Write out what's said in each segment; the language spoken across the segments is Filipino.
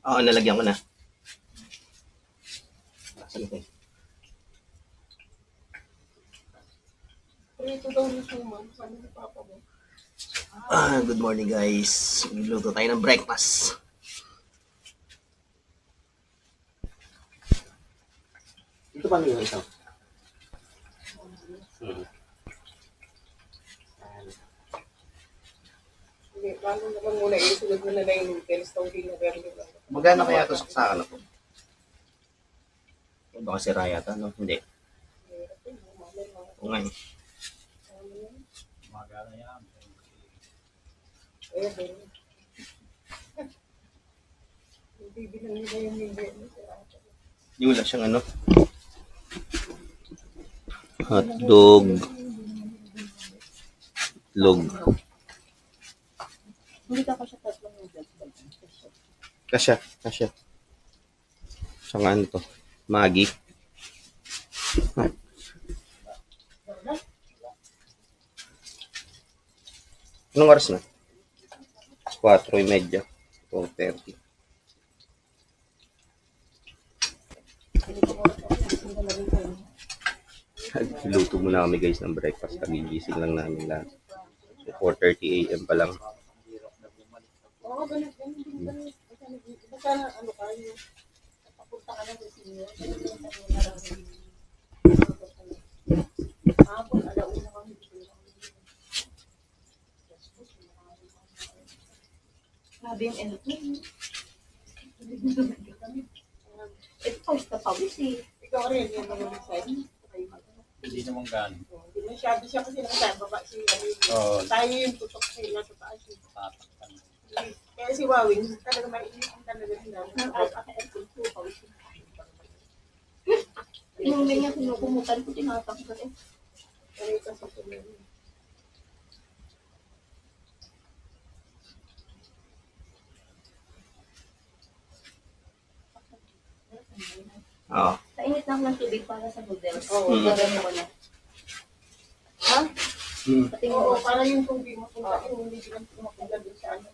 Oo, nalagyan ko na. Saan ito? Good morning guys. Nagluto tayo ng breakfast. Ito pa yung ito. Paano naman muna isunod mo na lang yung telestone na pero Magkano kaya ito sa akin ako? Baka sira yata, no? Hindi. Oo nga eh. Yung wala siyang ano? Hotdog. Log. hindi ka kasi tatlong noodles. Kasya. Saka ano to? Maggi. Anong oras na? 4:30. 4:30. Luto muna kami guys ng breakfast. Kagigising lang namin lahat. So 4:30 AM pa lang. Oo, ganun. Basta ano kayo, papunta ka lang sa senior. Hapon, alauna kami. Sabi yung anything. Ito pawis na pawis eh. Ikaw rin, yan naman yung side. Hindi naman gano'n. Hindi masyado siya kasi nakasaya baba siya. Tayo yung tutok sila sa taas. Kaya si Wawin, talaga maiinitin talaga nila. Nung niya kinukumutan ko, tinatanggal eh. Kaya ito sa tuloy. Oo. Kainit lang ng tubig para sa noodles. Oo. Gagawin ko na. Ha? Pati mo. Oo, para yung tubig mapunta. Hindi sila mapunta doon sa ano.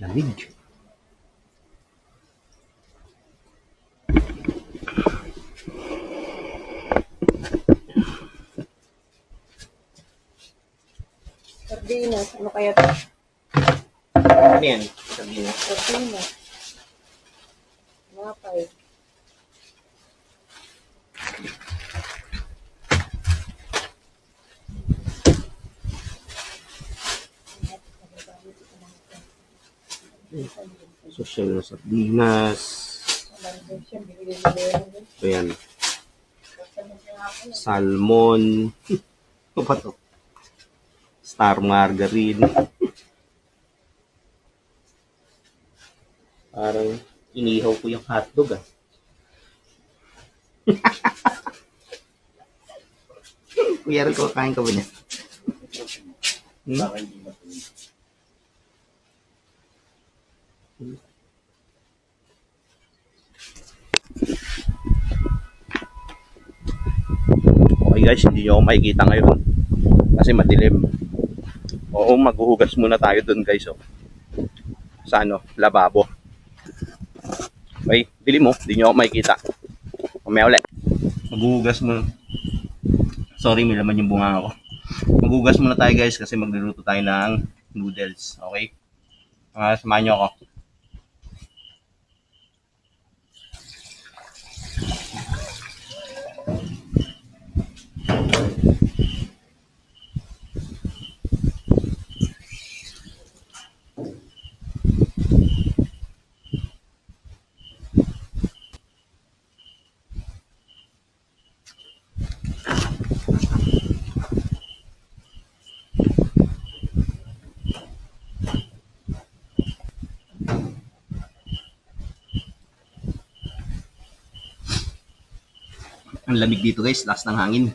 Lamig. Sardinas, ano kaya ito? Ano yan? Sabihin na. Sardinas. Napay. Social na sardinas. So yan. Salmon. Ano pa to? Star margarine. Parang inihaw ko yung hotdog ah. Kuya rin ko, kain ka ba niya? Okay guys, hindi nyo ako makikita ngayon kasi madilim. Oo, maghuhugas muna tayo dun guys oh. Sa ano, lababo. Okay, dilim mo, hindi nyo ako makikita. Mamaya ulit. Maghuhugas muna. Sorry, may laman yung bunga ko. Maghuhugas muna tayo guys kasi magluluto tayo ng noodles. Okay? Samahan nyo ako. Ang lamig dito guys, lakas ng hangin.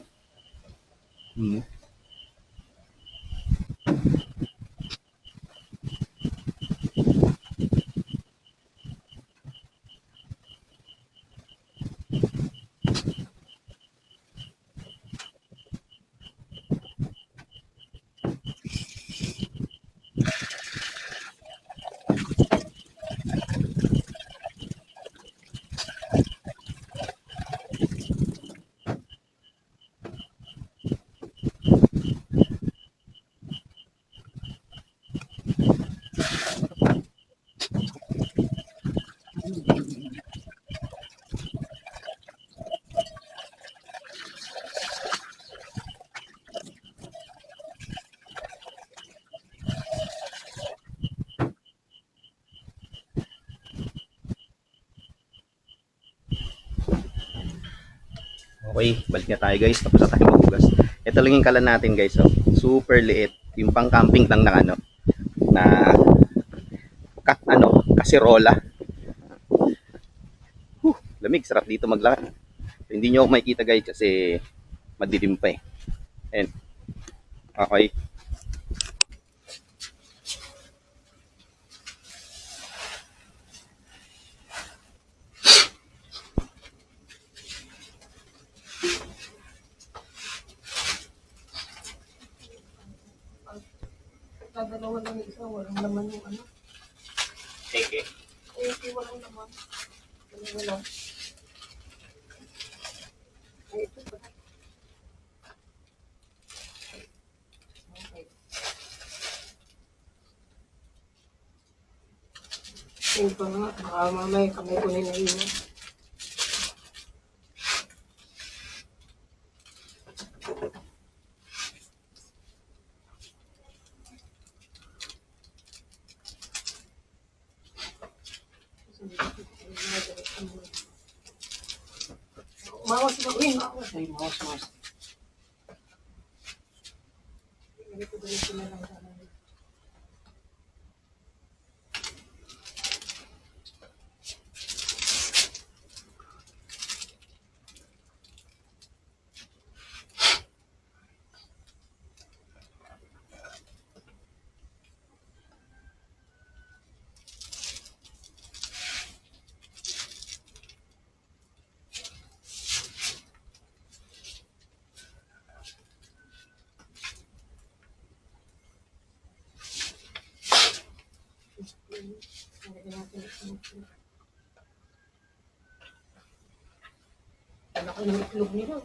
Okay, balik na tayo guys. Tapos na tayo maghugas. Ito lang yung kalan natin guys. Oh. Super liit. Yung pang camping lang na na kasirola. Lamig, sarap dito maglakad. So, hindi nyo ako makikita guys kasi madilim pa eh. Ayan. Okay. Dadalawa lang isa, walang laman yung ano. Okay. Eh, walang laman. Dalawa lang. Ay, ito pa. Okay. Ayun pa nga, baka mamaya kamay ko na iwan. Umawas ba? Uy, umawas. Ay, umawas. Ganito na lang sana. Ano ko yung itlog nila?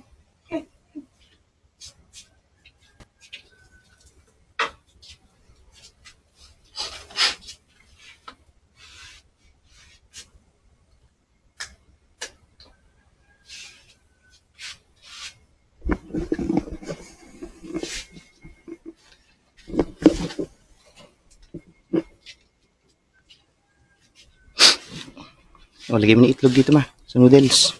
O, lagay mo na itlog dito ma. Sa noodles.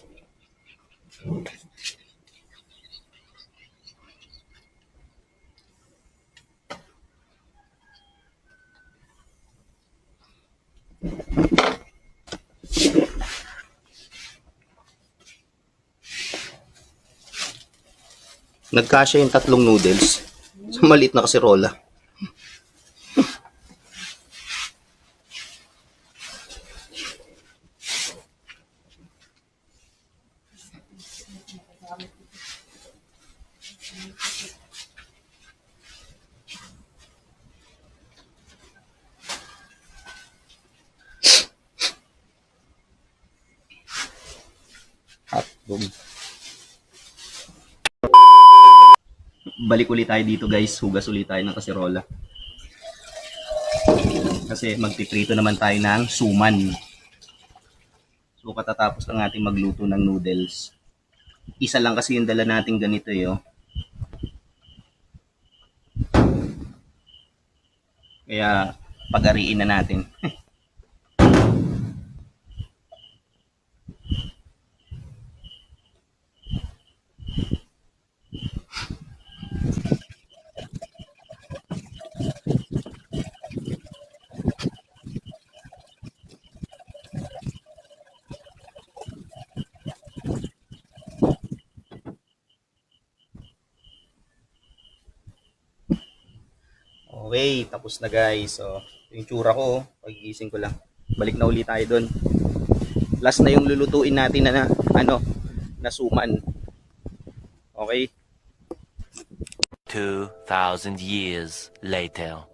Nagkasya yung tatlong noodles sa maliit na kasirola. Hotdog. Balik ulit tayo dito guys. Hugas ulit tayo ng kasirola. Kasi magpiprito naman tayo ng suman. So katatapos lang natin magluto ng noodles. Isa lang kasi yung dala natin ganito eh. Oh. Kaya pag-ariin na natin. Okay, tapos na guys. So, yung tsura ko, pagigising ko lang. Balik na ulit tayo doon. Last na yung lulutuin natin na suman. Okay? 2,000 years later.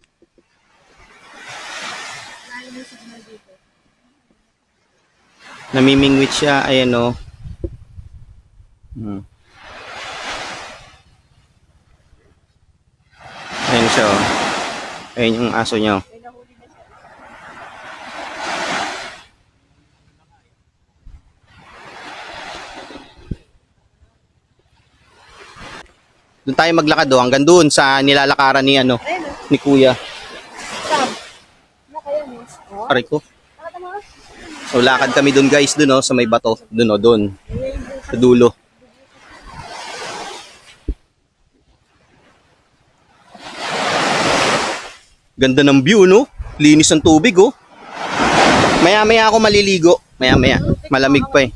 Namimingwit siya, ayan o. Ayan siya o. Ayan yung aso niya. Doon tayo maglakad o, hanggang doon sa nilalakaran ni Kuya. Aray ko. So lakad kami doon guys, doon sa may bato, doon. Sa dulo. Ganda ng view, no? Linis ng tubig, oh. Maya-maya ako maliligo. Maya-maya. Malamig pa eh.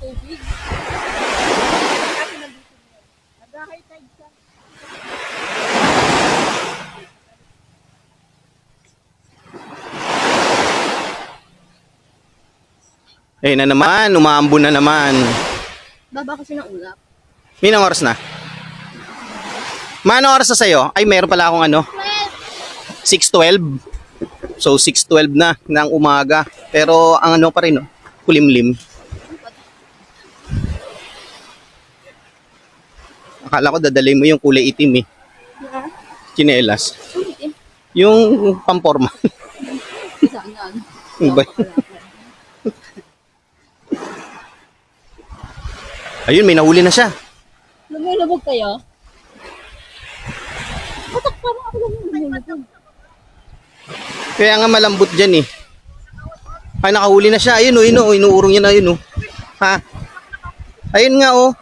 Nag-high tide siya. Ayun na naman, umaambon na naman. Baba kasi ng ulap. Minang oras na? Manong oras na sa'yo? Ay, meron pala akong ano? 6:12. So, 6:12 na ng umaga. Pero, ang ano pa rin, no? Kulimlim. Akala ko dadalhin mo yung kulay itim eh. Chinelas. Yung pamporma. Saan yan? Ano ba? Ayun, may nahuli na siya. Lumulubog kayo? Patak parang ako lang yung lumulubog. Kaya nga malambot dyan eh. Ay, nakahuli na siya. Ayun oh, inuurong niya na yun oh. Ha? Ayun nga oh.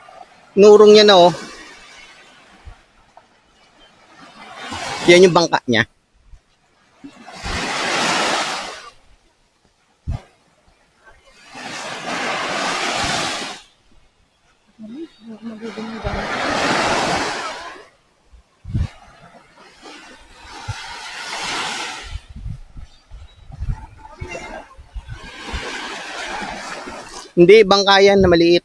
Inuurong niya na oh. Yan yung bangka niya. Hindi, bangka yan na maliit.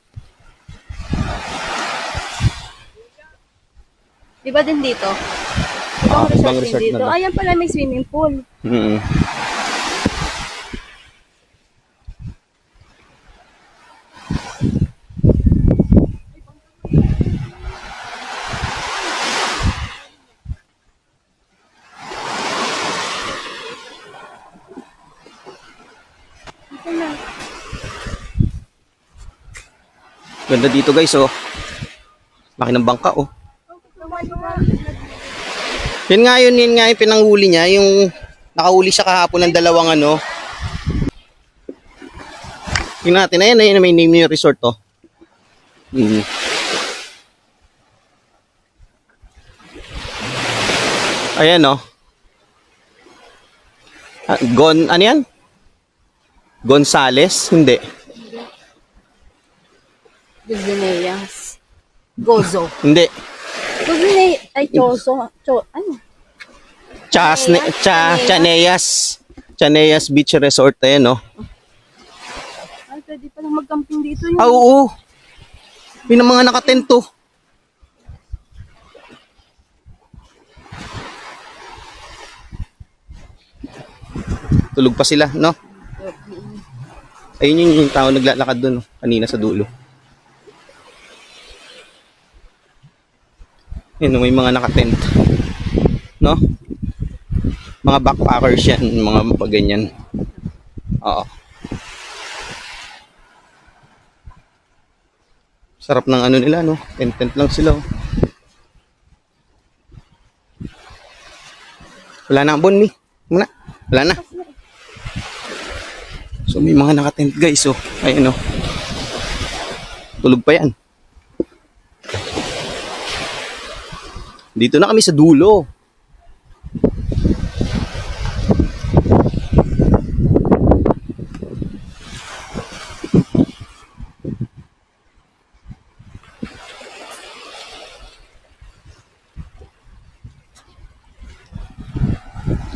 Di ba din dito? Ibang resort Dito. na. Ayan pala may swimming pool. Mm. Ganda dito guys oh. Laki ng bangka oh. Yun nga yung pinanghuli niya, yung nakahuli siya kahapon ng dalawang ano. Tingnan natin, ayun may name yung resort to. Ayan oh. Ano yan? Gonzales? Hindi. Guzneas. Gozo. Hindi. Guzne ay Choso. Ano? Chaneas Beach Resort ayan oh. Ay, pwede palang mag-camping dito yun. Ah, oo. Yun ang mga nakatento. Tulog pa sila, no? Ayun yung tao naglalakad doon, no? Kanina sa dulo. Yun, may mga nakatent. No? Mga backpackers yan, mga ganyan. Oo. Sarap ng ano nila, no? Tent lang sila, oh. Wala na ang bon, Mi. Muna. Wala na. So, may mga nakatent, guys, oh. Ayun, oh. Tulog pa yan. Dito na kami sa dulo.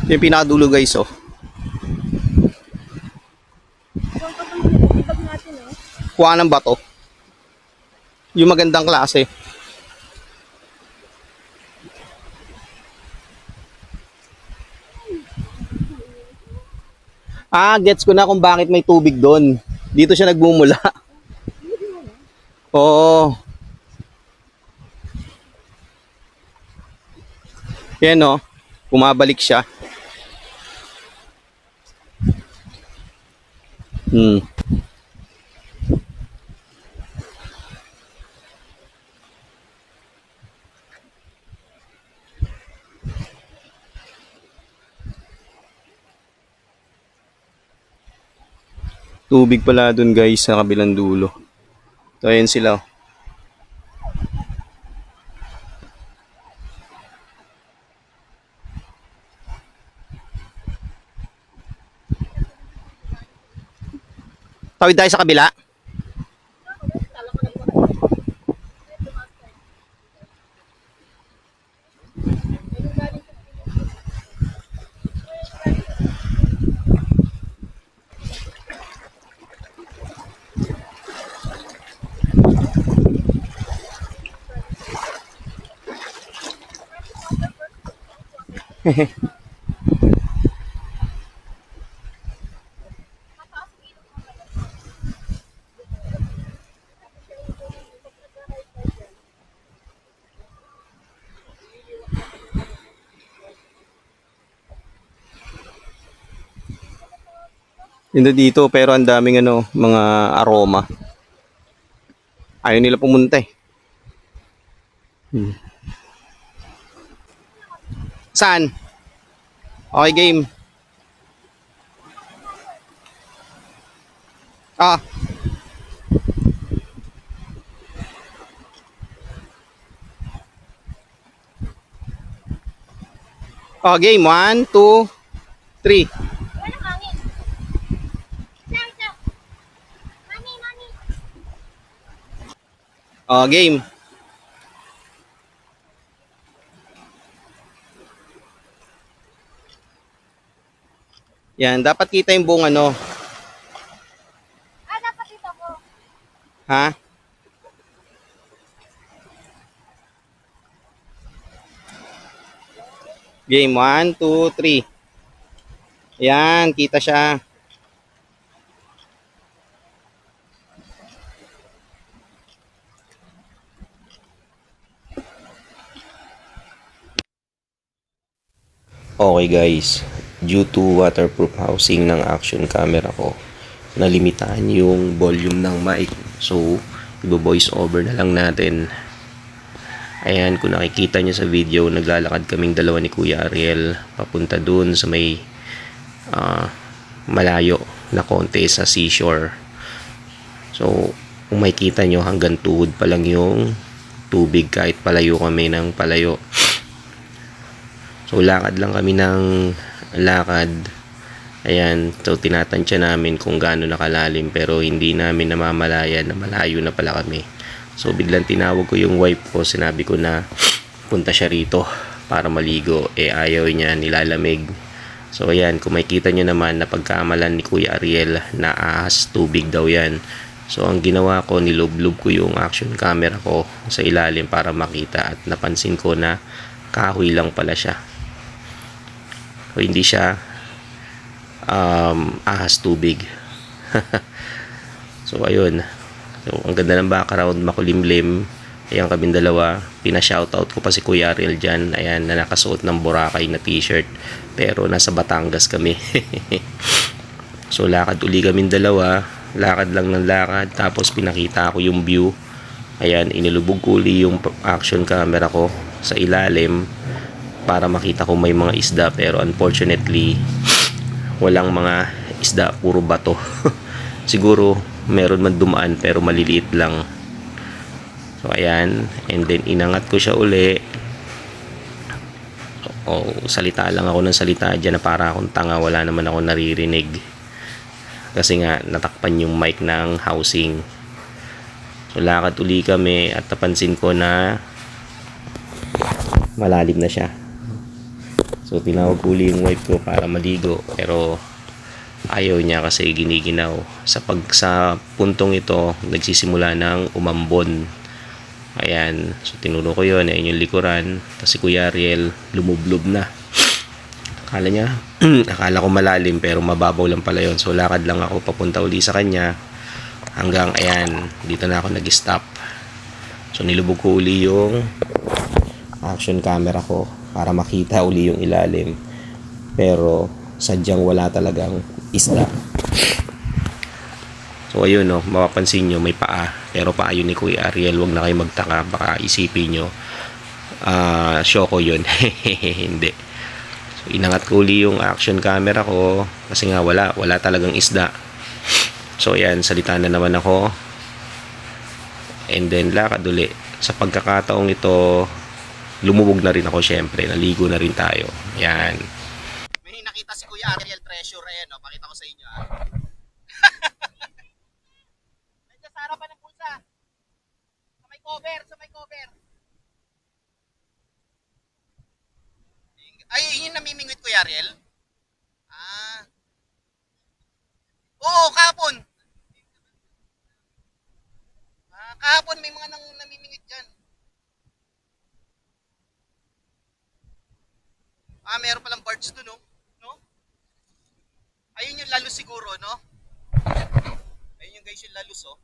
Yung pinakadulo guys oh. Kuha ng bato. Yung magandang klase. Ah, gets ko na kung bakit may tubig doon. Dito siya nagmumula. Oo. Yan oh. Bumabalik siya. Tubig pala dun guys sa kabilang dulo. So ayan sila. Tawid tayo sa kabila. Yun dito pero ang daming ano, mga aroma. Ayaw nila pumunta eh. Saan? Okay, game. Ah. Oh, game. 1, 2, 3. Oh, game. Yan, dapat kita yung buong ano. Dapat dito ko. Ha? Game 1, 2, 3. Yan, kita siya. Okay guys, due to waterproof housing ng action camera ko, nalimitahan yung volume ng mic. So, i-voice over na lang natin. Ayan, kung nakikita nyo sa video, naglalakad kaming dalawa ni Kuya Ariel papunta dun sa may malayo na konti sa seashore. So, kung makikita nyo, hanggang tuhod pa lang yung tubig kahit palayo kami ng palayo. So, lakad lang kami ng lakad. Ayan, so tinatansya namin kung gaano nakalalim pero hindi namin namamalayan na malayo na pala kami. So, biglang tinawag ko yung wife ko, sinabi ko na punta siya rito para maligo. Eh, ayaw niya, nilalamig. So, ayan, kung makikita nyo naman na pagkamalan ni Kuya Ariel na ahas tubig daw yan. So, ang ginawa ko, nilublob ko yung action camera ko sa ilalim para makita at napansin ko na kahoy lang pala siya. So, hindi siya ahas tubig. So, ayun. So, ang ganda ng background, makulimlim. Ayan kaming dalawa. Pina-shoutout ko pa si Kuya Ariel dyan. Ayan, na nakasuot ng Boracay na t-shirt. Pero nasa Batangas kami. So, lakad uli kaming dalawa. Lakad lang ng lakad. Tapos, pinakita ko yung view. Ayan, inilubog ko uli yung action camera ko sa ilalim para makita ko may mga isda. Pero unfortunately, walang mga isda. Puro bato. Siguro, meron man dumaan pero maliliit lang. So, ayan. And then, inangat ko siya uli. Salita lang ako ng salita dyan na para akong tanga. Wala naman ako naririnig. Kasi nga, natakpan yung mic ng housing. So, lakad uli kami at napansin ko na malalim na siya. So, tinawag uli yung wife ko para maligo. Pero, ayaw niya kasi giniginaw. Sa puntong ito, nagsisimula ng umambon. Ayan. So, tinuro ko yun. Ayan yung likuran. Tapos si Kuya Ariel, lumublob na. Akala ko malalim pero mababaw lang pala yun. So, lakad lang ako papunta uli sa kanya. Hanggang, ayan, dito na ako nag-stop. So, nilubog ko uli yung action camera ko para makita uli yung ilalim. Pero, sadyang wala talagang isda. So, ayun, no, mapapansin nyo, may paa. Pero paa yun ni Kuya Ariel. Huwag na kayo magtaka. Baka isipin nyo, syoko yun. Hindi. So, inangat ko uli yung action camera ko. Kasi nga, wala talagang isda. So, ayan, salita na naman ako. And then, lakad uli. Sa pagkakataong ito, lumubog na rin ako, syempre. Naligo na rin tayo. Ayan. May nakita si Kuya Ariel Treasure. Ayan, no? Pakita ko sa inyo, ha? Ariel? Ah. Oo, kahapon. Kahapon may mga namimingit dyan. Meron palang birds doon, no? No? Ayun yung Lalus siguro, no? Ayun yung guys yung Lalus, oh.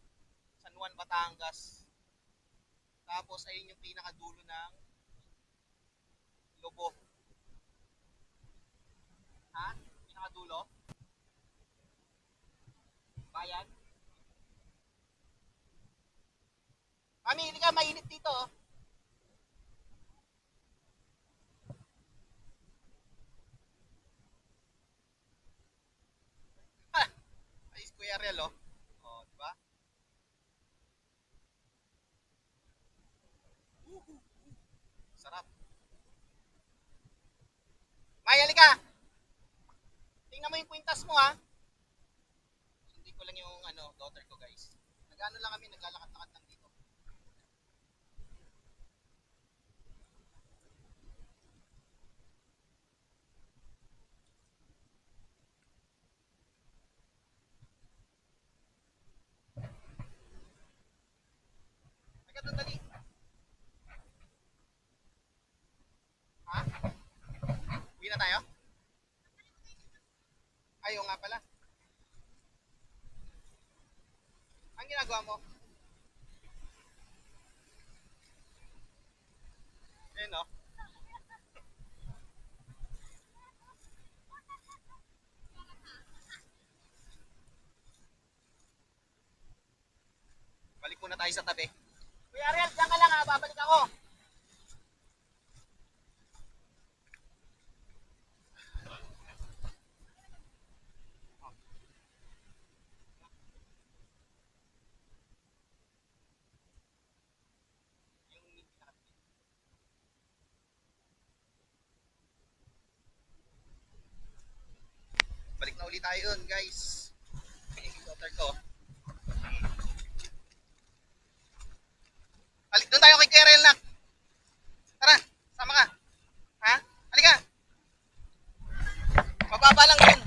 San Juan, Batangas. Tapos ayun yung pinakadulo ng Lobo. Ha? Pinakadulo? Bayan? Mami, hindi ka, mainit dito, oh. Ay, Kuya Ariel, oh. Oh, di ba? Sarap. May, halika. Tingnan mo yung kwintas mo, ha. Hindi ko lang yung daughter ko, guys. Nag-ano lang kami, naglalakad-lakad lang dito. Agad doon, dali. Ha? Uwi na tayo? Ayaw nga pala. Ang ginagawa mo? Ayun, no? Balik muna tayo sa tabi. Kuya Ariel, diyan ka lang, ha? Babalik ako. Balik na ulit tayo yun, guys. Yung daughter ko. Balik doon tayo kay Kerel na. Tara, sama ka. Ha? Halika. Mababa lang yun.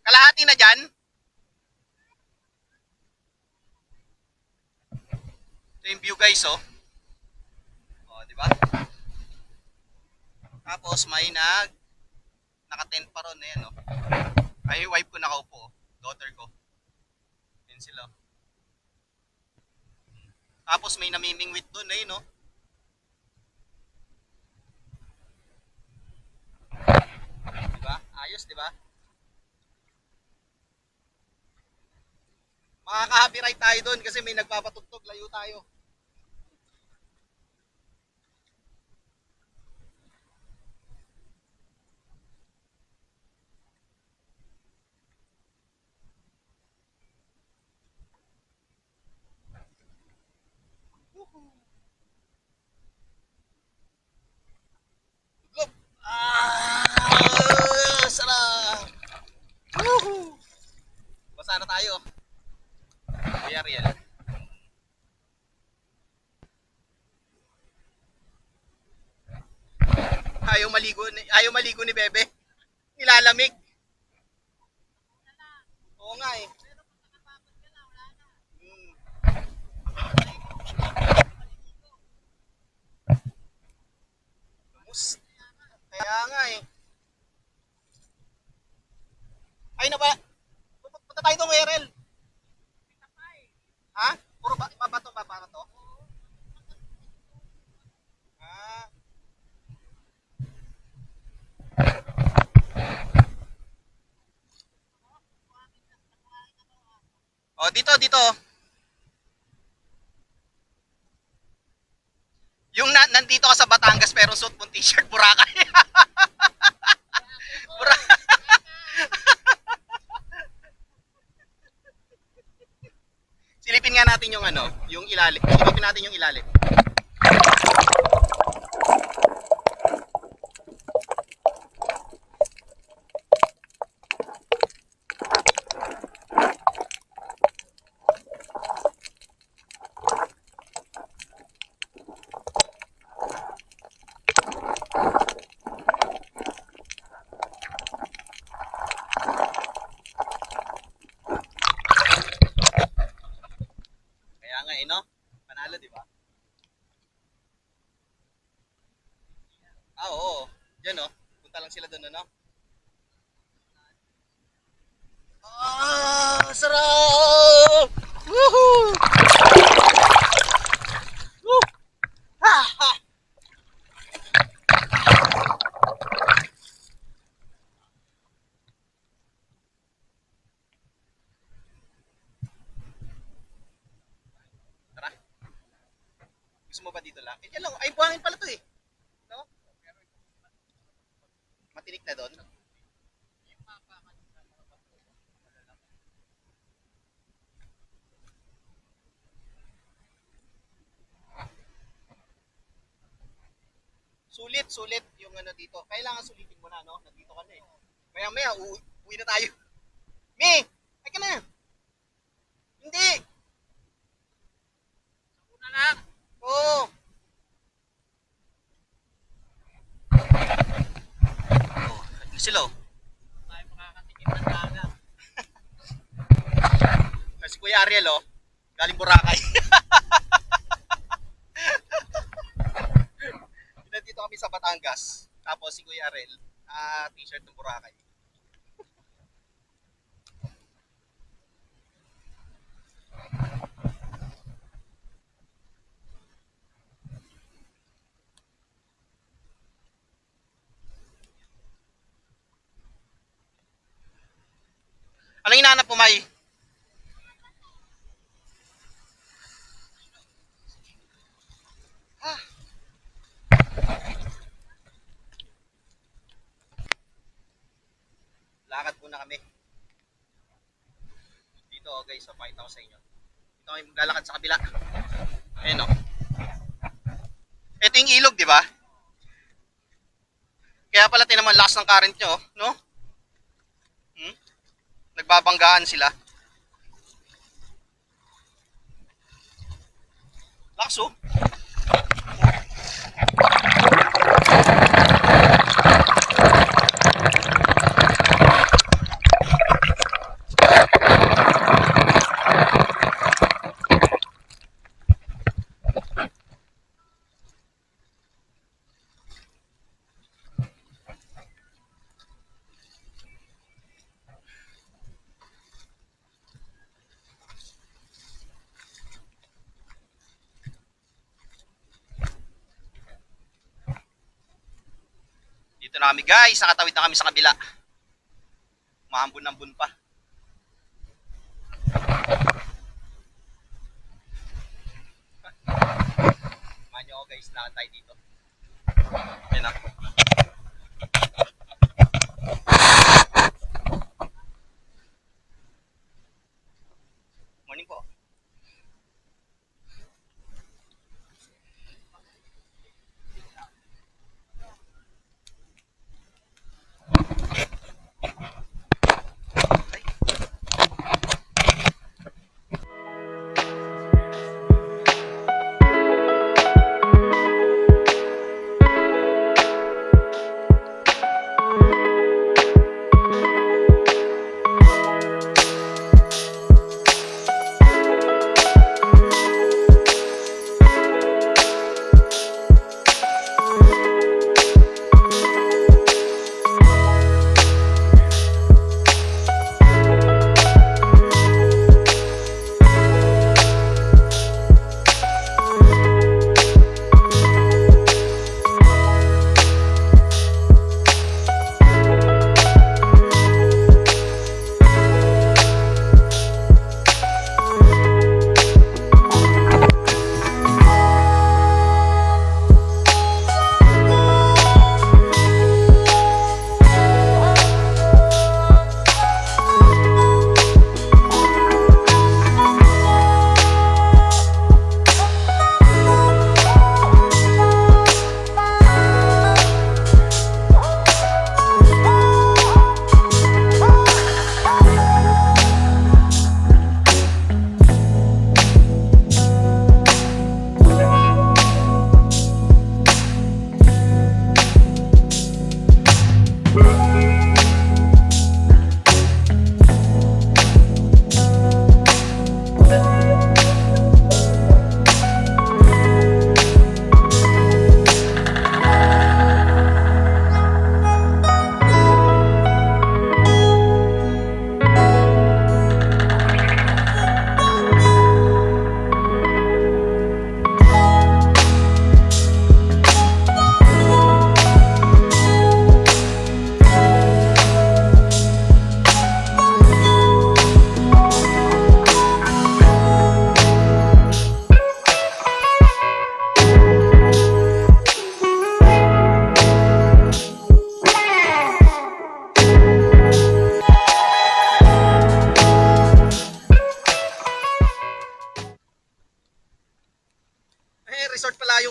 Kalahati na dyan. Ito yung view, guys, oh. Oh, di ba? Tapos may naka-tent pa ron, ayan, oh. Ay, yung wife ko nakaupo, oh. Daughter ko. Yan sila. Tapos may namimingwit doon, ayun, oh. Diba? Ayos, diba? Makaka-copyright tayo doon kasi may nagpapatugtog, layo tayo. Tuglog! Sarap! Woohoo! Basa na tayo. Kuya Ariel. Ayaw maligo ni Bebe. Nilalamig. Oo nga eh. Lumus. Kaya nga eh. Ay na ba? Punta tayo doon, Erel. Ha? Puro babato. Ah. Oh, dito. Yung nandito ka sa Batangas pero suot mong t-shirt, Boracay. Silipin nga natin yung yung ilalim. Silipin natin yung ilalim. Diyan oh. Punta lang sila doon, ano? Ah, sarap! Woohoo! Woo! Ha, ha! Tara. Gusto mo ba dito lang? Eh, dyan lang. Ay, buhangin pala to eh. No? Matinik na doon. Sulit yung ano dito. Kailangan sulitin mo na, no? Nandito ka na eh. Maya-maya, uwi na tayo. Mi! Ay ka na! Hindi! Una lang! Oo! Oh, ano sila oh? Tayo makakatikim ng dagat. Kasi Kuya Ariel oh, galing Boracay. Nandito kami sa Batangas. Tapos si Kuya Ariel, t-shirt ng Boracay. Anong hinahanap mo, May? Ah. Lakad muna kami. Dito, guys, pakita ko sa inyo. Dito kami maglalakad sa kabila. Ayan o. Ito yung ilog, di ba? Kaya pala tinaman lakas ng current nyo, no? Nagbabanggaan sila. Lakas oh. Dito na kami guys, nakatawid na kami sa kabila. Maambun-ambun pa. Manyo ako guys, nakatay dito. Ayan na. Morning po.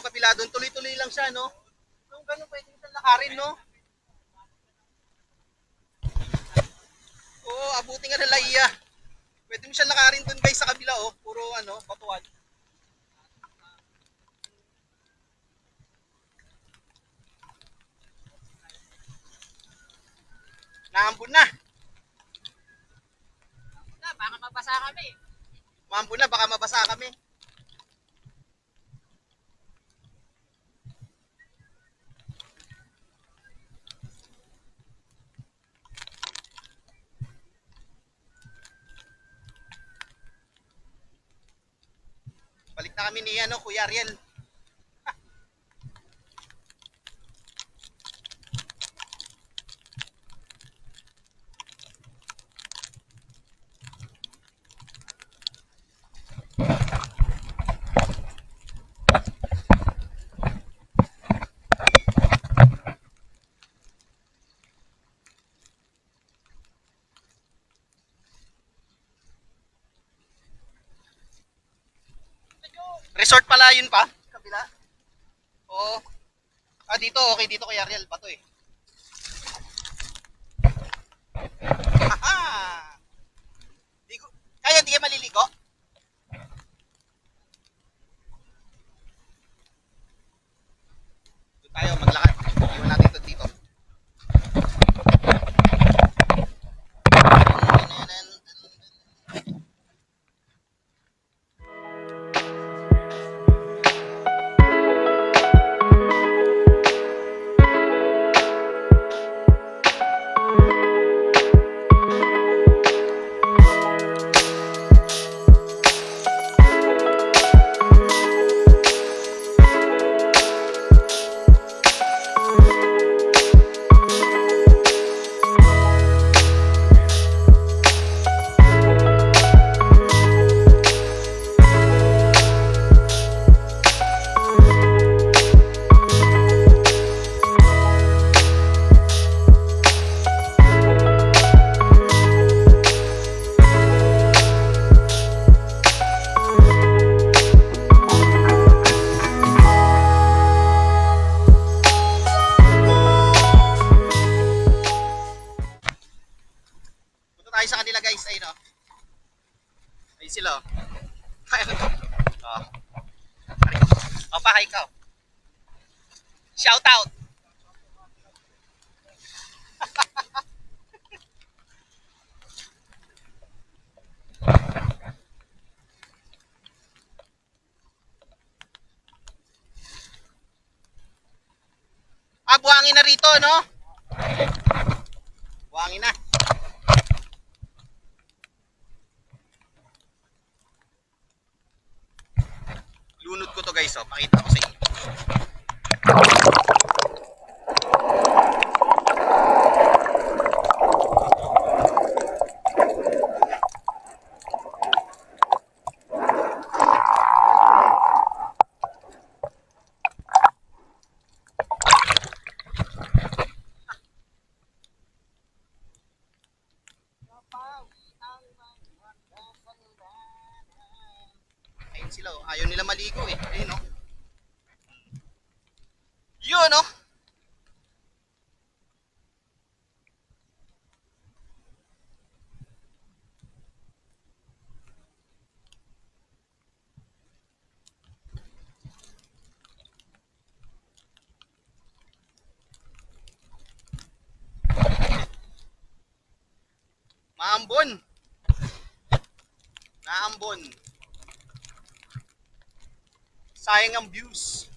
yung kabila doon, tuloy-tuloy lang siya, no? Yung ganun, pwede mo siyang lakarin, no? Oo, abutin nga na laiya. Pwede mo siyang lakarin doon guys sa kabila, oh. Puro, batuan. Naambon na. Baka mabasa kami. Maambon na, baka mabasa kami. Balik na kami ni Kuya Ariel. Resort pala yun pa? Kabila? Oo. Dito, okay dito kay Ariel. Bato eh. Haha! Kaya hindi kayo maliligo? Doon tayo, maglakad. Iwan natin ito dito. Tayo sa kanila guys, ayun oh. Ayun sila oh. Oh. Oh, pahay ka oh. Shout out. Buhangin na rito, no? Buhangin na. Lunod ko to guys, oh. Pakita ko sa inyo. Ayun sila, oh. Ayaw nila maligo eh. Ayun oh. Yun oh. Maambon. Naambon. Sayang ang views.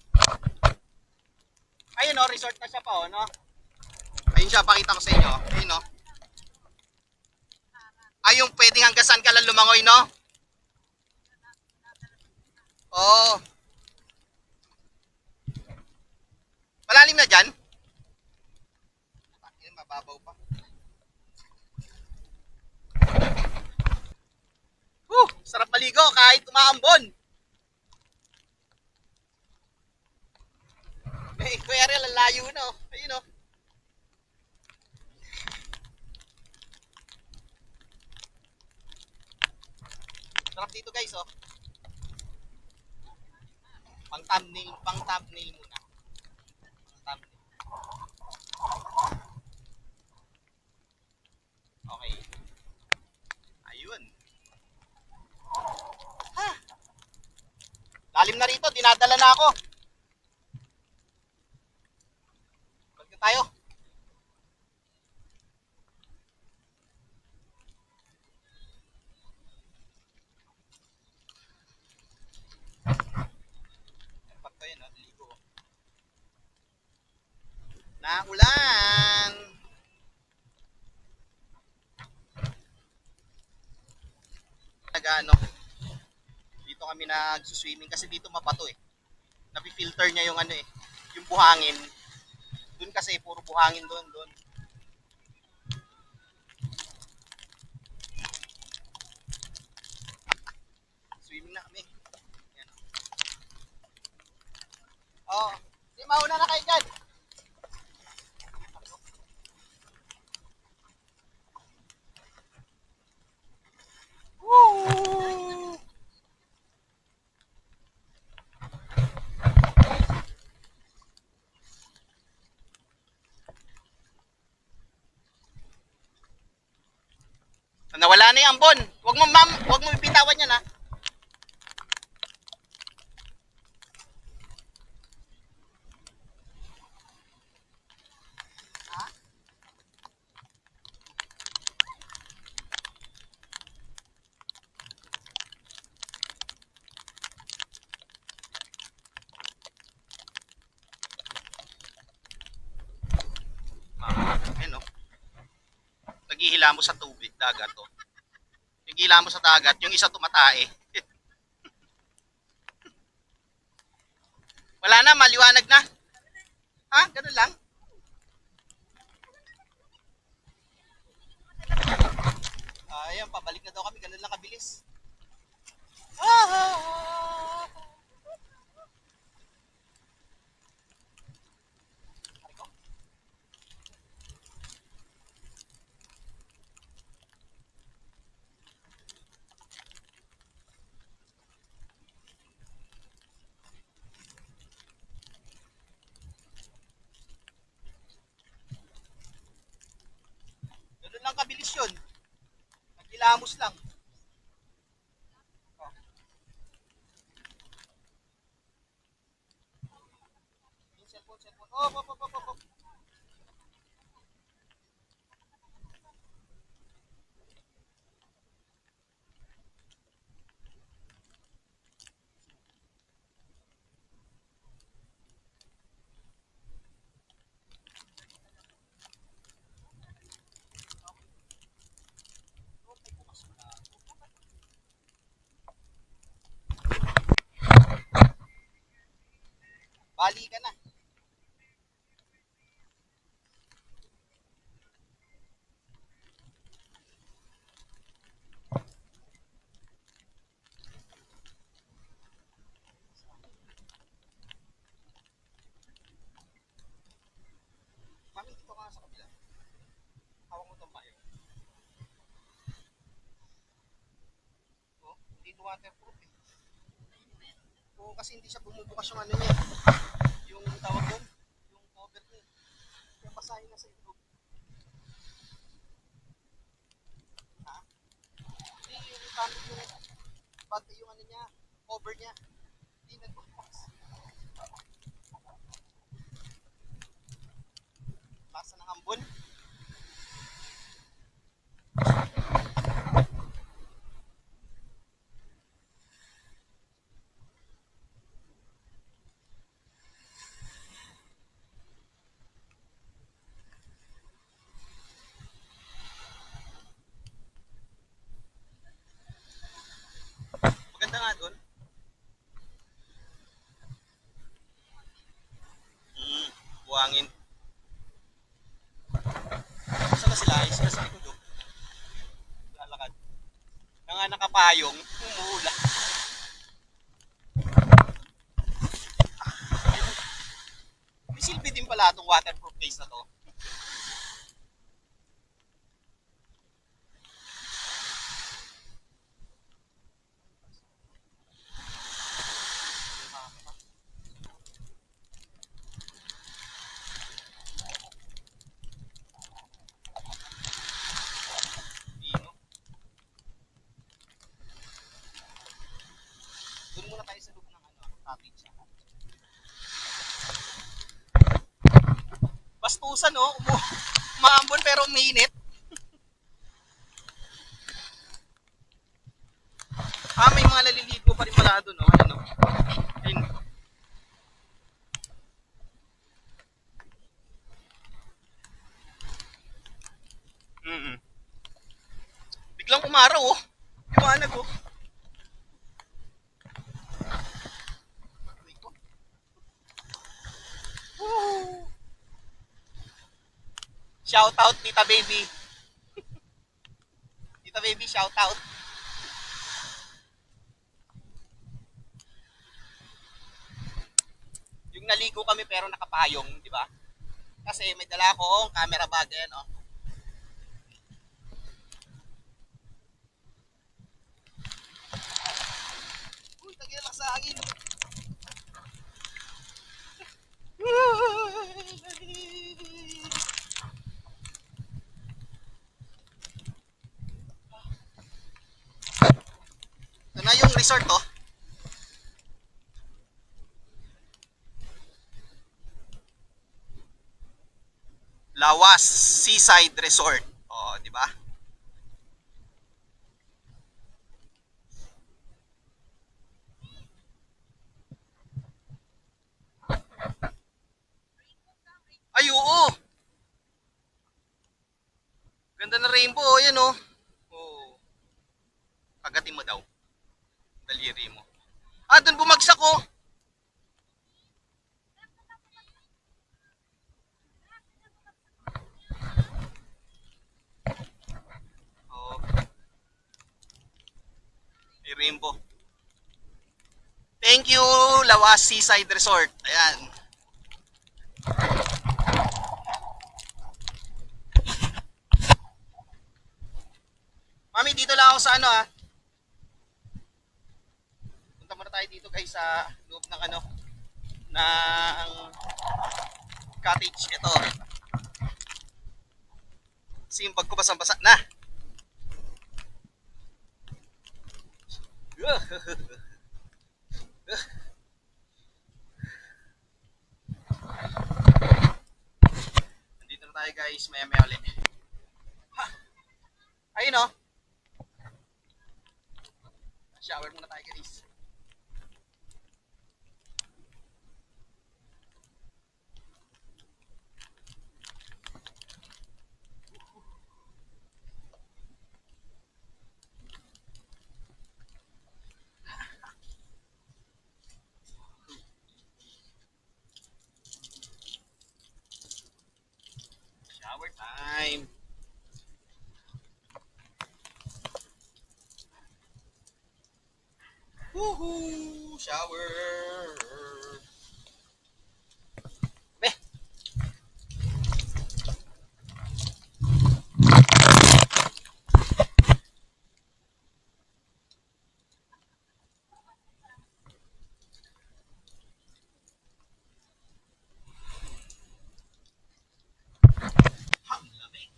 Ayun oh, resort na siya pa oh, no? Ayun siya, pakita ko sa inyo. Ayun oh. Ay, yung pwedeng hanggang saan ka lang lumangoy, no? Oo. Malalim na dyan? Mababaw pa. Sarap maligo kahit umaambon. Kuya Ariel, ang layo na oh. Ayun oh. Sarap dito guys oh. Pang thumbnail muna. Pang thumbnail. Okay. Ayun. Ha! Lalim na rito, dinadala na ako. Balik na tayo. Pag ko yun, ligo. Naulan! Nag-ano, dito kami nag-swimming kasi dito mabato eh. Napi-filter niya yung ano eh, yung buhangin. Doon kasi puro buhangin doon. Swimming na kami. Yan. Oh, di mauna na kayo dyan. Woo! Nawala na yung ambon. Huwag mo ma'am, huwag mo bibitawan yan ha. Ayun, no? Naghihilamos sa tubig, dagat to. Yung hilamos sa dagat, yung isa tumatae. Wala na, maliwanag na. Ha? Ganun lang? Ayan, pabalik na daw kami. Ganun lang kabilis. Ah! Ganun lang kabilis yun. Naghilamos lang. Oh. Yung cellphone. Oh. Bali ka na. Mami, dito ka nga sa kabila. Hawak mo itong payo. Oh, hindi ito waterproof eh. Oo, kasi hindi siya bumubukas yung ano niya. Yung tawag doon, yung cover niya. Kaya basahin na sa ilog. Ha? Hindi, yung tamit yung bante yung ano niya, cover niya. Hindi nagbubukas. Basa ng ambon. Maganda nga doon. Buhangin. Saan na sila? Sila sa likod. Lalakad. Kaya nga nakapayong, umuula. May silbi din pala itong waterproof case na to. kapastusan, no? Maambon pero mainit. May mga naliligo pa rin pala doon, no? Ayun, no? Ayun. Mm-mm. Biglang umaraw, oh. Liwanag, oh. Woo! Shout out, Tita Baby. Tita Baby, shout out. Yung naligo kami pero nakapayong, di ba? Kasi may dala akong camera bag, oh. Uy, tagil lang sa hangin. Ito na yung resort, oh. Lawas Seaside Resort. Oh, di ba? Ay, oo. Ganda na rainbow, oh. Yan, oh. Oh. Kagatin mo daw. Daliri mo. Doon bumagsak, oh. Oh. May rainbow. Thank you, Lawas Seaside Resort. Ayan. Mami, dito lang ako sa ano, ah. Punta muna tayo dito, guys, sa loob ng ano, ng cottage. Ito. Kasi yung bag ko basang-basa na. Nandito na tayo, guys, maya-maya ulit. Ayun, oh. Shower muna tayo, guys. Shower time. Woohoo! Shower! Be! Ang lamig!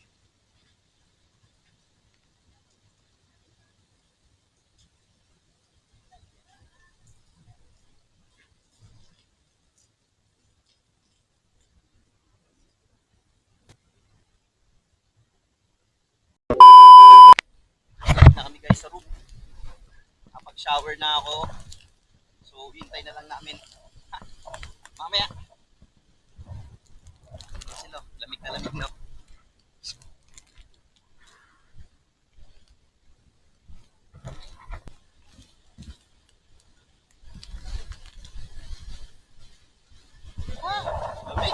Na kami, guys, sa room. Kapag-shower na ako. So, hintay na lang namin. Mamaya. Silo, lamig na lamig, no? Lamig!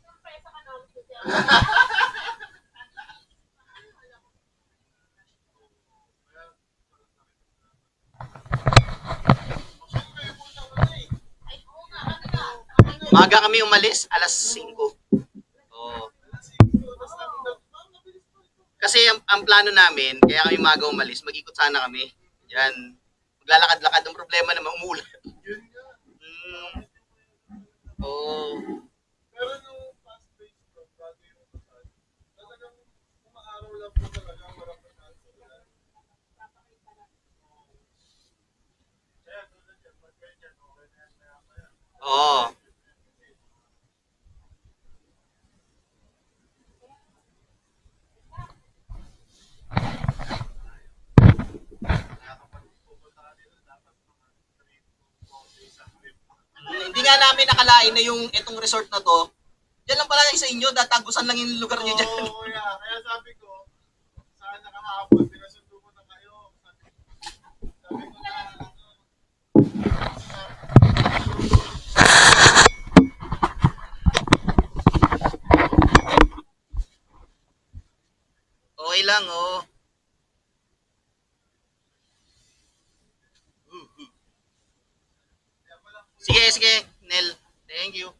Sorpresa ka daw. kami umalis? Alas 5. Oo. Kasi ang plano namin, kaya kami maga umalis, mag-ikot sana kami. Yan. Maglalakad-lakad. Ang problema naman, umulan. Oo. Pero nung past days bro, bago yung kasal, talagang umaaraw lang po talaga, walang pagkakasulan. Kaya tulad yan, pag ganyan, okay na yan, maya-maya. Oo. Hindi nga namin nakalain na yung itong resort na to. Diyan lang pala sa inyo, datagusan lang yung lugar niyo dyan. Oo, kuya. Kaya sabi ko, saan nakahapon, pinasundo ko na kayo. Sabi ko na, Okay lang, oo. Sige, sige, Nel. Thank you.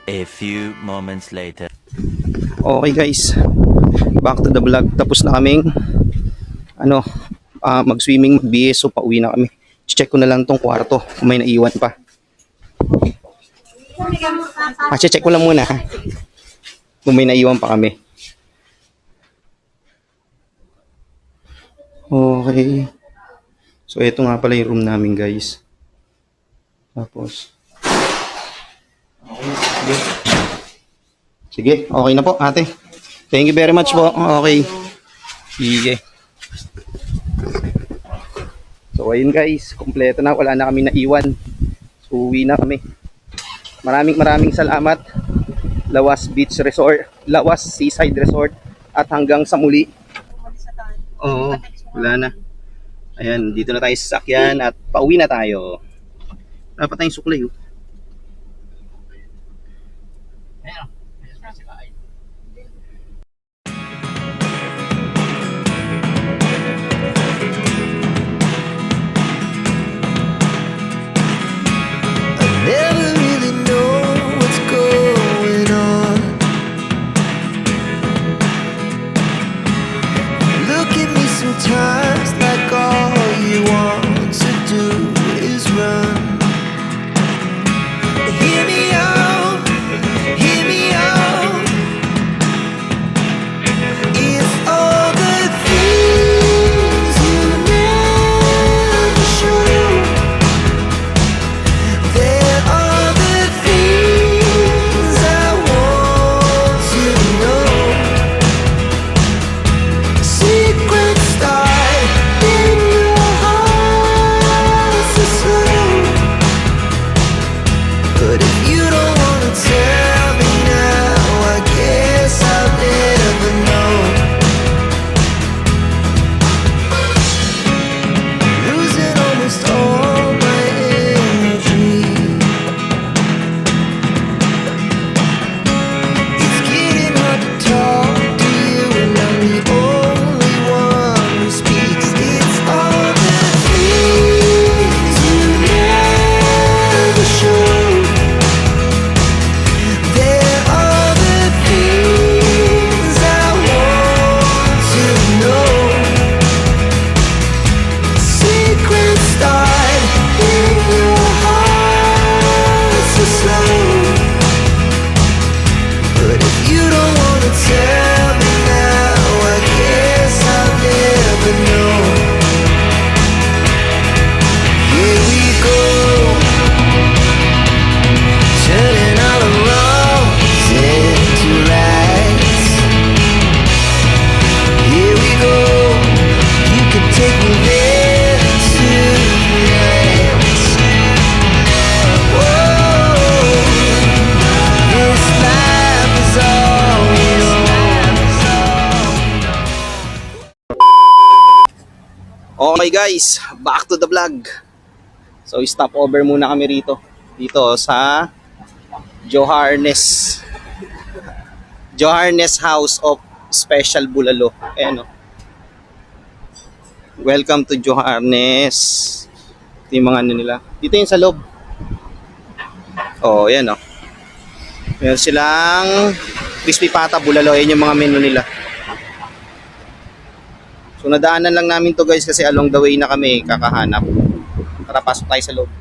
A few moments later. Okay guys, back to the vlog. Tapos na kaming mag-swimming, mag-BS, so pauwi na kami. Check ko na lang tong kwarto kung may naiwan pa. Check ko lang muna ha, kung may naiwan pa kami. Okay. So ito nga pala yung room namin guys. Tapos sige, okay na po ate. Thank you very much po. Okay. Sige. So ayun guys, kompleto na. Wala na kami naiwan. So uwi na kami. Maraming salamat. Lawas Beach Resort, Lawas Seaside Resort. At hanggang sa muli. Oo, wala na. Ayan, dito na tayo sa sasakyan at pauwi na tayo. Dapat tayong suklay oh. Never really know what's going on. Look at me sometimes like all you want to do is run. Hear me out, hear me out. It's all the things you never show. There are the things I want to know. Secrets start in your heart so slow. But if you don't wanna tell me now, I guess I'll never know. Losing almost all my energy. It's getting hard to talk to you, and I'm the only one who speaks. It's all the things you never show. There are the things I want to know. Secrets start in your heart so slow. But if you don't wanna tell me now, I guess I'll never know. Here we go, turning all the wrongs into rights. Here we go, you can take me there tonight. Whoa, this life is all we know. Okay guys, back to the vlog. So stop over muna kami rito. Dito sa Joharnes House of Special Bulalo. Ayan o. Welcome to Joharnes Ito yung mga ano nila. Dito yung sa loob. Oh, yan oh. Meron silang crispy pata, bulalo. Yan yung mga menu nila. So nadaanan lang namin to guys kasi along the way na kami kakahanap. Tara, pasok tayo sa loob.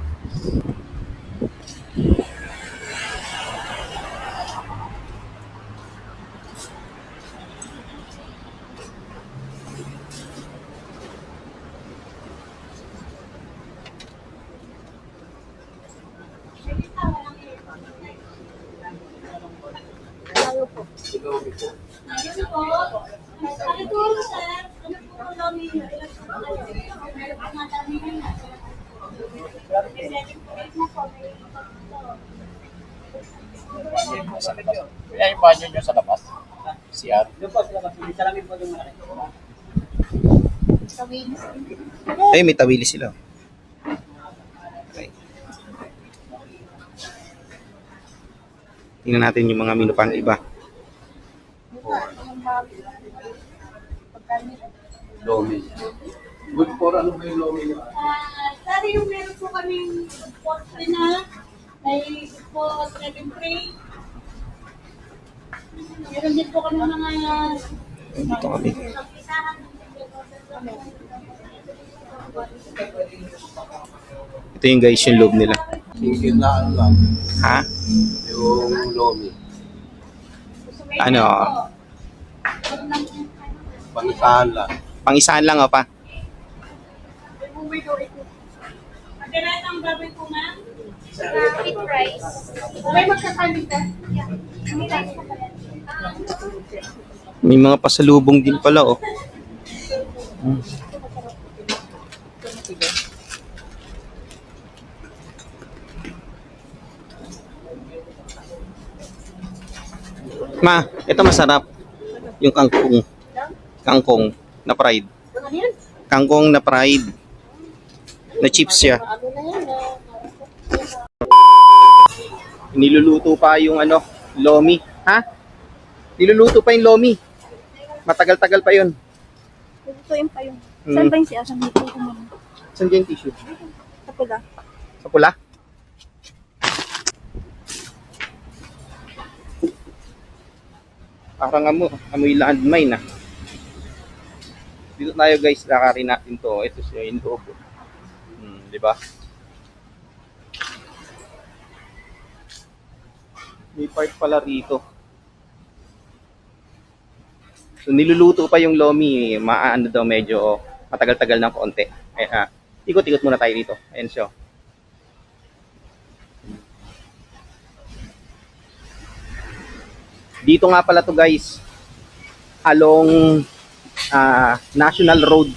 Kaya yung banyo nyo sa labas. CR. Ay, may tawili sila. Okay. Tingnan natin yung mga menu pang iba. Lomi. Good for ano ba yung lomi nyo? Dati yung meron po kaming postre na may po seven tray. Meron din po kami mga Dito kami. Ito yung guys yung loob nila. Singkit na ano lang. Ha? Yung lomi. Ano? Pangisahan lang. Pang-isahan lang o pa? Pagkaratang baboy po ma'am. With rice. May magkakalit ka? May rice na pala. May mga pasalubong din pala oh. Ma, ito masarap. Yung kangkong. Kangkong na fried. Ano yan? Kangkong na fried. Na chips siya. Ano na yan? Niluluto pa yung ano, lomi. Ha? Niluluto pa yung lomi. Matagal-tagal pa yun. Lutuin pa yun. Saan ba yung siya? Saan dito ko muna? Saan dyan yung tissue? Sa pula. Sa pula? Parang amoy landmine ah. Dito tayo guys, lakarin natin to. Ito siya yung loob. Di ba? May part pala rito. So niluluto pa yung lomi, maano daw medyo matagal-tagal ng konti. Ikot-ikot muna tayo dito. Ayan siya. Dito nga pala to guys, along National Road,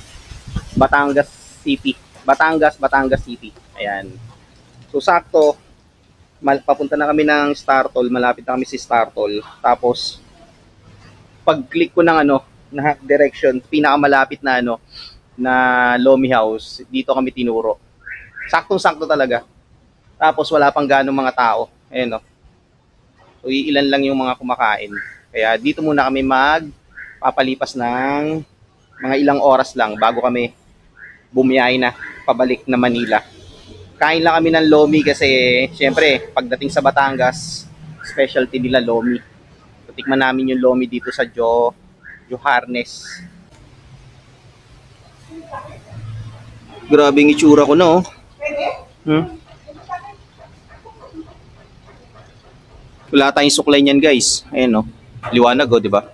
Batangas City. Batangas City. Ayan. So sakto, papunta na kami ng Startol, malapit na kami si Startol. Tapos pag-click ko ng na direction, pinakamalapit na na Lomi House, dito kami tinuro. Saktong-sakto talaga. Tapos wala pang ganong mga tao. Ayan oh. So ilan lang yung mga kumakain. Kaya dito muna kami magpapalipas ng mga ilang oras lang bago kami bumiyay na pabalik na Manila. Kain lang kami ng lomi kasi syempre pagdating sa Batangas, specialty nila lomi. So, tikman namin yung lomi dito sa Joharnes. Grabe yung itsura ko na oh. Wala tayong suklay niyan guys. Ayan oh. Liwanag oh, di ba?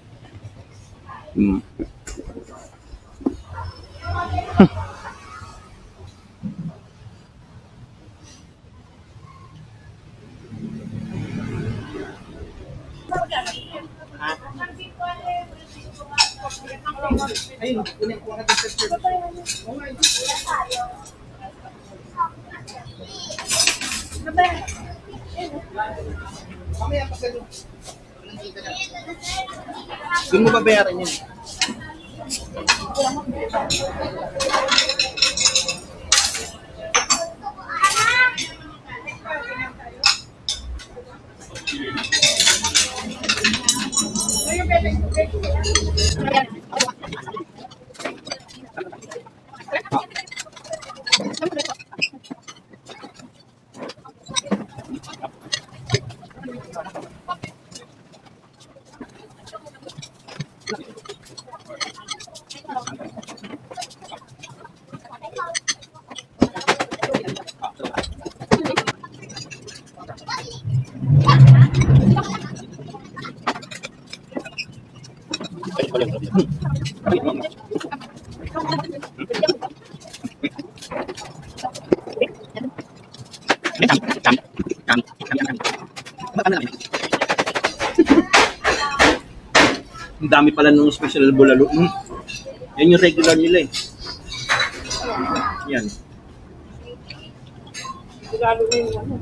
Doon mo babayaran yun. Ang dami pala ng special bulalo. Yan yung regular nila eh. Yan. Lalo na yung ano.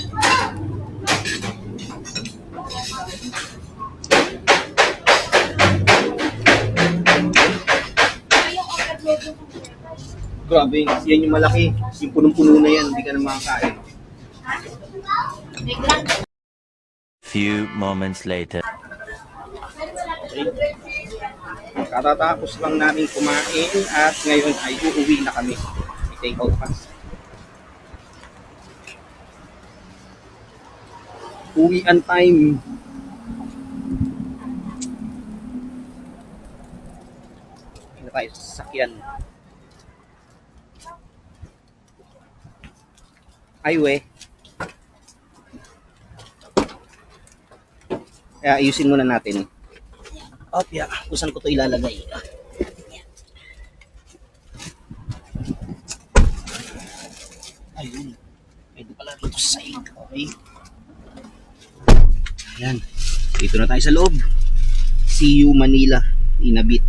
Grabe, yan yung malaki. Yung punong-puno na yan, hindi ka na makakain. Few moments later. Katatapos lang namin kumain at ngayon ay uuwi na kami. I-take out pa. Uwian time. Hindi tayo sa sasakyan. Highway. Kaya ayusin muna natin. Opya, kung saan ko ito ilalagay. Ayun. Pwede pala rito sa side. Okay. Ayan. Dito na tayo sa loob. See you Manila. In a bit.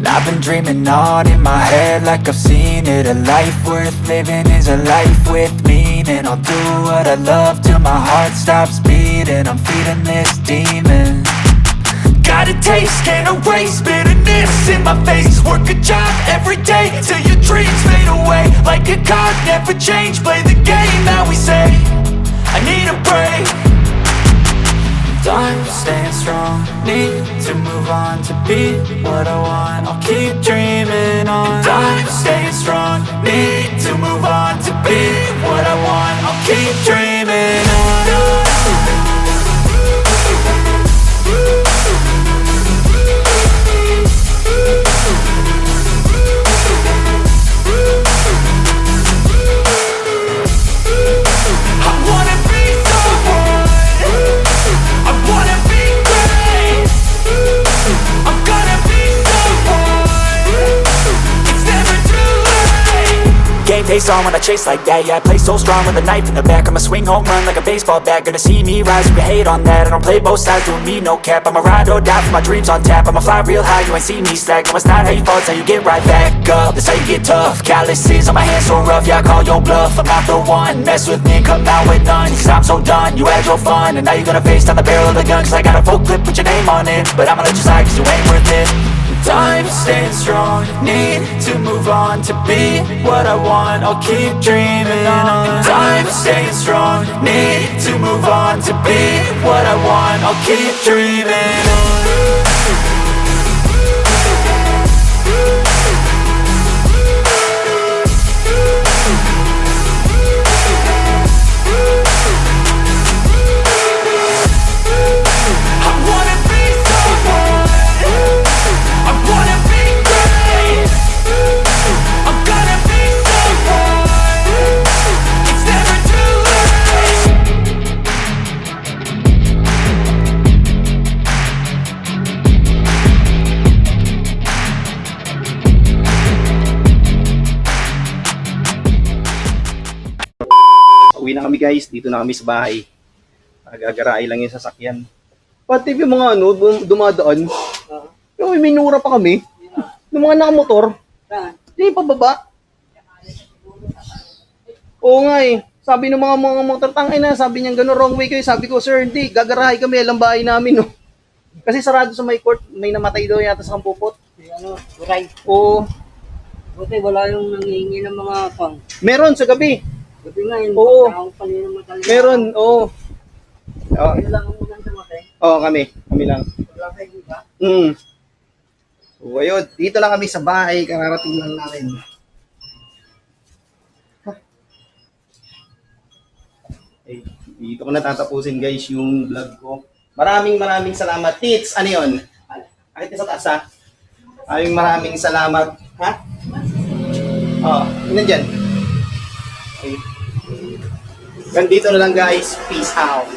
I've been dreaming on in my head like I've seen it. A life worth living is a life with meaning. I'll do what I love till my heart stops beating. I'm feeding this demon. Got a taste, can't erase bitterness in my face. Work a job every day till your dreams fade away. Like a card, never change, play the game that we say. I need a break. I'm staying strong, need to move on to be what I want. I'll keep dreaming on. And I'm staying strong, need to move on to be what I want. I'll keep dreaming on. I wanna be someone. I wanna be great. I'm gonna be someone. It's never too late. Game face on when I chase like that. Yeah, I play so strong with a knife in the back. I'ma swing home run like a baseball bat. Gonna see me rise, you can hate on that. I don't play both sides, doing me no cap. I'ma ride or die for my dreams on tap. I'ma fly real high, you ain't see me slack. No, it's not how you fall, it's how you get right back up. That's how you get tough. Calluses on my hands so rough, yeah, I call your bluff. I'm not the one, mess with me, come out with none. Cause I'm so done, you had your fun. And now you're gonna face down the barrel of the gun. Cause I got a full clip, put your name on it. But I'ma let you slide cause you ain't worth it. I'm staying strong, need to move on to be what I want. I'll keep dreaming on. I'm staying strong, need to move on to be what I want. I'll keep dreaming on. I wanna be someone. I wanna be great. I'm gonna be someone. It's never too late. Uwi na kami guys, dito na kami sa bahay. Gagaray lang yung sasakyan. Pati yung mga ano, dumadaan. Yung may minura pa kami. Yung mga nakamotor. Hindi pababa. Oo nga eh. Sabi ng mga motor, tangay na, sabi niya gano'n, wrong way kayo. Sabi ko, sir, hindi, gagarahay kami, alam bahay namin, no. Kasi sarado sa may court, may namatay daw yata sa Kampupot. Turay. Oo. Buti wala yung nangihingi ng mga pang. Meron sa gabi. Buti nga yung Oo. taong kanina matalik. Meron, oo. Oo, Yun lang ang unang tumatay. oo, kami lang. Wala kayo iba. So, ayun, dito lang kami sa bahay, kararating lang namin. Okay, dito ko na tatapusin guys yung vlog ko. Maraming salamat. Tits, ano yun? Akit ka sa taas ha? Maraming salamat. Ha? Oh, nandyan. Okay. Ganito na lang guys. Peace out.